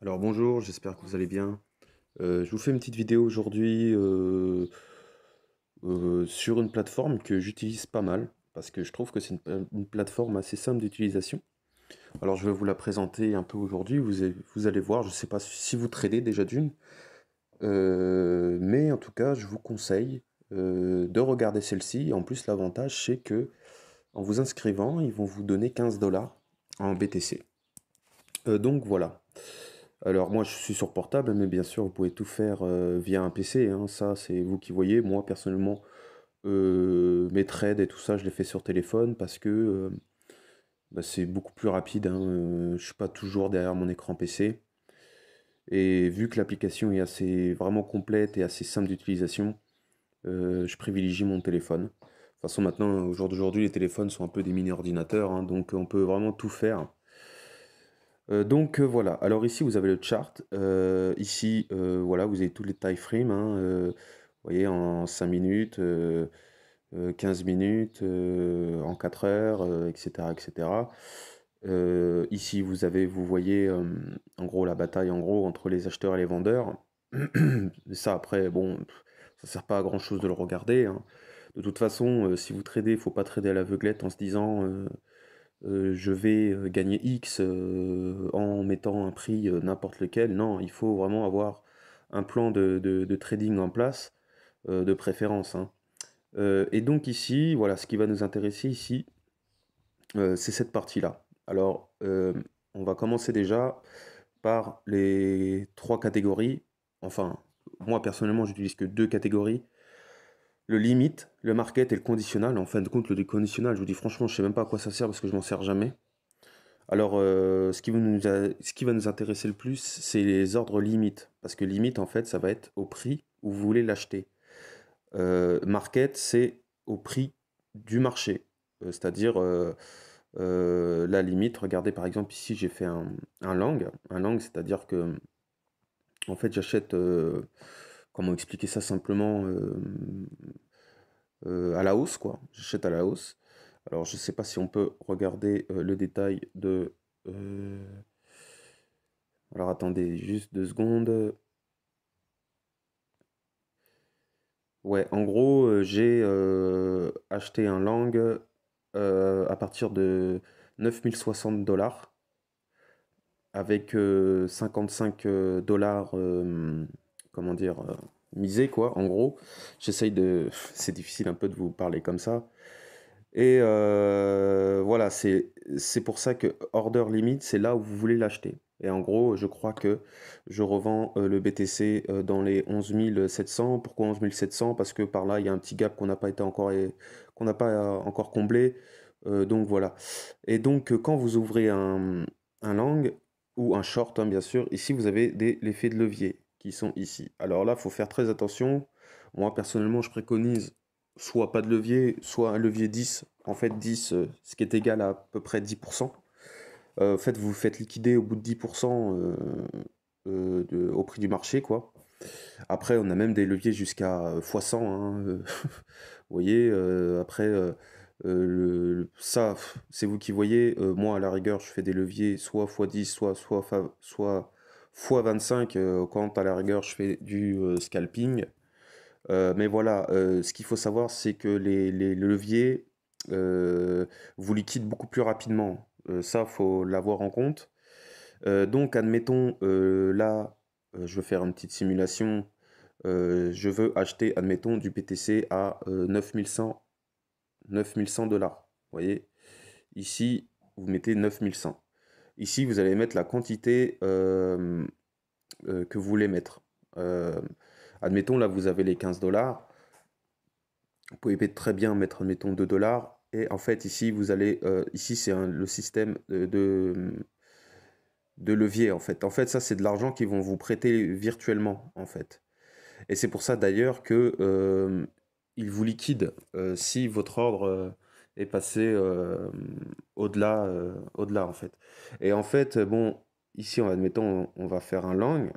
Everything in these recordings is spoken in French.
Alors bonjour, j'espère que vous allez bien. Je vous fais une petite vidéo aujourd'hui sur une plateforme que j'utilise pas mal parce que je trouve que c'est une plateforme assez simple d'utilisation. Alors je vais vous la présenter un peu aujourd'hui. Vous allez voir, je ne sais pas si vous tradez déjà d'une, mais en tout cas je vous conseille de regarder celle-ci. En plus l'avantage c'est que en vous inscrivant, ils vont vous donner 15 dollars en BTC. Donc voilà. Alors moi je suis sur portable, mais bien sûr vous pouvez tout faire via un PC, hein. Ça c'est vous qui voyez. Moi personnellement, mes trades et tout ça je les fais sur téléphone parce que bah, c'est beaucoup plus rapide, hein. Je suis pas toujours derrière mon écran PC. Et vu que l'application est assez vraiment complète et assez simple d'utilisation, je privilégie mon téléphone. De toute façon maintenant, au jour d'aujourd'hui, les téléphones sont un peu des mini-ordinateurs, hein, donc on peut vraiment tout faire. Donc voilà, alors ici vous avez le chart. Ici voilà, vous avez tous les time frames, hein, vous voyez, en 5 minutes, 15 minutes, en 4 heures, etc., etc. Ici vous voyez en gros la bataille en gros entre les acheteurs et les vendeurs. Ça après, bon, ça sert pas à grand chose de le regarder, hein. De toute façon, si vous tradez, il faut pas trader à l'aveuglette en se disant je vais gagner X en mettant un prix n'importe lequel. Non, il faut vraiment avoir un plan de trading en place, de préférence, hein. Et donc ici, voilà, ce qui va nous intéresser ici, c'est cette partie-là. Alors, on va commencer déjà par les trois catégories. Enfin, moi personnellement, j'utilise que deux catégories. Le limit, le market et le conditionnel. En fin de compte, le conditionnel, je vous dis franchement, je sais même pas à quoi ça sert parce que je m'en sers jamais. Alors, ce qui va nous intéresser le plus, c'est les ordres limites. Parce que limite, en fait, ça va être au prix où vous voulez l'acheter. Market, c'est au prix du marché. C'est-à-dire, la limite, regardez par exemple ici, j'ai fait un long. Un long, c'est-à-dire que, en fait, j'achète, comment expliquer ça simplement, à la hausse, quoi. J'achète à la hausse. Alors, je ne sais pas si on peut regarder le détail de... euh, alors, attendez juste 2 secondes. Ouais, en gros, j'ai acheté un Lang à partir de 9 060 $ avec 55 dollars, comment dire, misés, quoi. En gros, j'essaye de... C'est difficile un peu de vous parler comme ça. Et voilà, c'est pour ça que order limit, c'est là où vous voulez l'acheter. Et en gros, je crois que je revends le BTC dans les 11 700. Pourquoi 11 700? Parce que par là, il y a un petit gap qu'on n'a pas encore comblé. Donc voilà. Et donc, quand vous ouvrez un long ou un short, hein, bien sûr, ici, vous avez l'effet de levier qui sont ici. Alors là, il faut faire très attention. Moi, personnellement, je préconise soit pas de levier, soit un levier 10. En fait, 10, ce qui est égal à peu près 10%. En fait, vous vous faites liquider au bout de 10% au prix du marché, quoi. Après, on a même des leviers jusqu'à x100, hein, vous voyez, après, ça, c'est vous qui voyez. Moi, à la rigueur, je fais des leviers soit x10, soit x25, quand à la rigueur, je fais du scalping. Mais voilà, ce qu'il faut savoir, c'est que les leviers vous liquident beaucoup plus rapidement. Ça, faut l'avoir en compte. Donc, admettons, là, je vais faire une petite simulation. Je veux acheter, admettons, du BTC à 9100 dollars. Vous voyez, ici, vous mettez 9100. Ici, vous allez mettre la quantité que vous voulez mettre. Euh, Admettons, là, vous avez les 15 dollars. Vous pouvez très bien mettre, mettons, 2 dollars. Et en fait, ici, vous allez, ici, c'est le système de levier, en fait. En fait, ça, c'est de l'argent qu'ils vont vous prêter virtuellement, en fait. Et c'est pour ça, d'ailleurs, que ils vous liquident si votre ordre est passé au-delà, en fait. Et en fait, bon, ici, admettons, on va faire un long,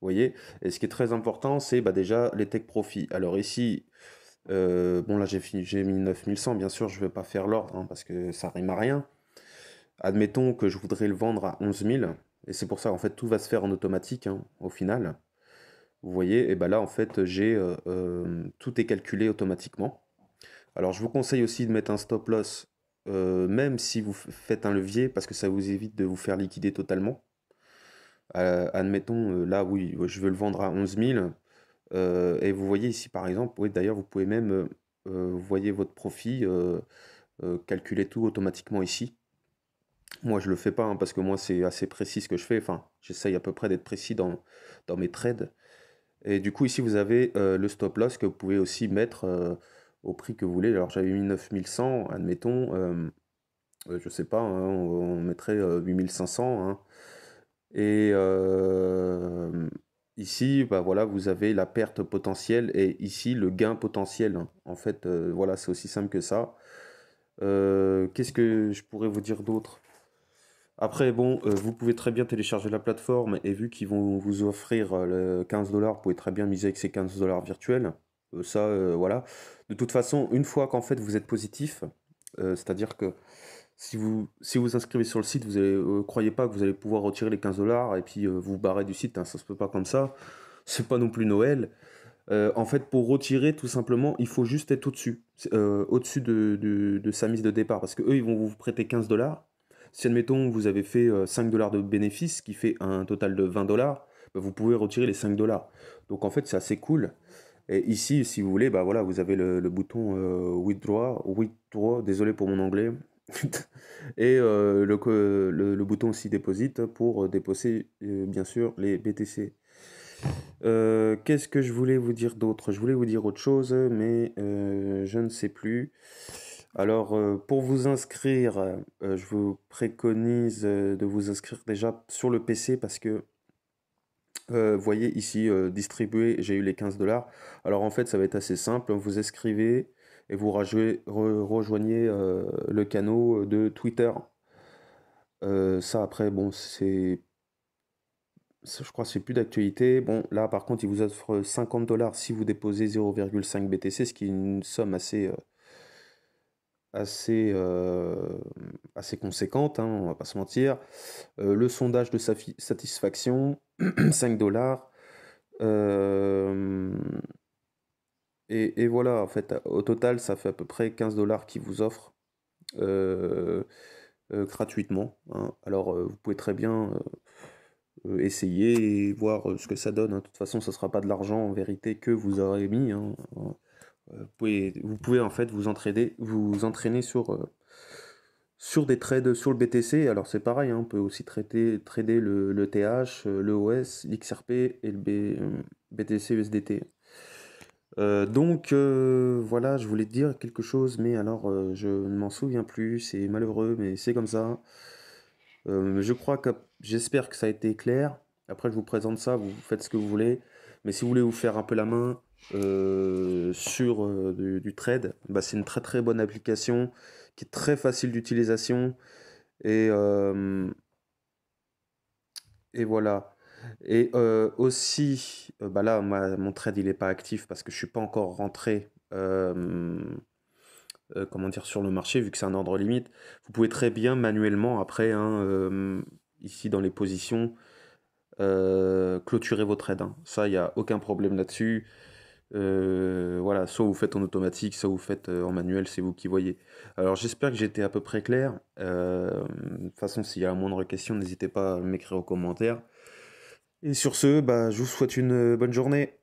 vous voyez. Et ce qui est très important, c'est bah, déjà les take profit. Alors ici, bon là j'ai mis 9100, bien sûr je ne vais pas faire l'ordre, hein, parce que ça rime à rien. Admettons que je voudrais le vendre à 11 000, Et c'est pour ça, en fait, tout va se faire en automatique, hein, au final. Vous voyez, et ben là, en fait, tout est calculé automatiquement. Alors, je vous conseille aussi de mettre un stop loss, même si vous faites un levier, parce que ça vous évite de vous faire liquider totalement. Admettons, là, oui, je veux le vendre à 11 000. Et vous voyez ici, par exemple, oui, d'ailleurs, vous pouvez même, vous voyez votre profit, calculer tout automatiquement ici. Moi, je le fais pas, hein, parce que moi, c'est assez précis ce que je fais. Enfin, j'essaye à peu près d'être précis dans mes trades. Et du coup, ici, vous avez le stop loss que vous pouvez aussi mettre au prix que vous voulez. Alors, j'avais mis 9100, admettons. Je sais pas, hein, on mettrait 8500, hein. Et ici, bah voilà, vous avez la perte potentielle et ici le gain potentiel, hein. En fait, voilà, c'est aussi simple que ça. Qu'est-ce que je pourrais vous dire d'autre? Après, bon, vous pouvez très bien télécharger la plateforme et vu qu'ils vont vous offrir le 15 $, vous pouvez très bien miser avec ces 15 $ virtuels. Ça, voilà. De toute façon, une fois qu'en fait vous êtes positif, c'est-à-dire que si vous inscrivez sur le site, vous allez, croyez pas que vous allez pouvoir retirer les 15 $ et puis vous barrer du site, hein, ça se peut pas comme ça. C'est pas non plus Noël. En fait, pour retirer, tout simplement, il faut juste être au-dessus. Au-dessus de sa mise de départ. Parce que eux, ils vont vous prêter 15 $. Si, admettons, vous avez fait 5 $ de bénéfice, ce qui fait un total de 20 $, bah, vous pouvez retirer les 5 $. Donc, en fait, c'est assez cool. Et ici, si vous voulez, bah voilà, vous avez le bouton withdraw, désolé pour mon anglais, et le bouton aussi deposit pour déposer, bien sûr, les BTC. Qu'est-ce que je voulais vous dire d'autre? Je voulais vous dire autre chose, mais je ne sais plus. Alors, pour vous inscrire, je vous préconise de vous inscrire déjà sur le PC parce que, vous voyez ici, distribuer, j'ai eu les 15 $. Alors en fait, ça va être assez simple. Vous inscrivez et vous rejoignez le canal de Twitter. Ça, après, bon, je crois que c'est plus d'actualité. Bon, là, par contre, il vous offre 50 $ si vous déposez 0,5 BTC, ce qui est une somme assez, assez conséquente, hein, on va pas se mentir. Le sondage de satisfaction, 5 $. Euh, et voilà, en fait, au total, ça fait à peu près 15 $ qui vous offrent gratuitement, hein. Alors, vous pouvez très bien essayer et voir ce que ça donne, hein. De toute façon, ce ne sera pas de l'argent en vérité que vous aurez mis, hein. Vous pouvez en fait vous entraîner sur des trades sur le BTC. Alors c'est pareil, hein, on peut aussi trader le TH, le OS, l'XRP et le BTC USDT. Donc voilà, je voulais te dire quelque chose, mais alors je ne m'en souviens plus, c'est malheureux, mais c'est comme ça. J'espère que ça a été clair. Après, je vous présente ça, vous faites ce que vous voulez. Mais si vous voulez vous faire un peu la main sur du trade, bah, c'est une très très bonne application qui est très facile d'utilisation. Et, euh, et voilà. Et aussi, bah là, mon trade il n'est pas actif parce que je suis pas encore rentré. Comment dire, sur le marché, vu que c'est un ordre limite, vous pouvez très bien manuellement, après, hein, ici dans les positions, clôturer vos trades, hein. Ça, il n'y a aucun problème là-dessus. Voilà, soit vous faites en automatique, soit vous faites en manuel, c'est vous qui voyez. Alors j'espère que j'étais à peu près clair. De toute façon, s'il y a la moindre question, n'hésitez pas à m'écrire aux commentaires. Et sur ce, bah, je vous souhaite une bonne journée.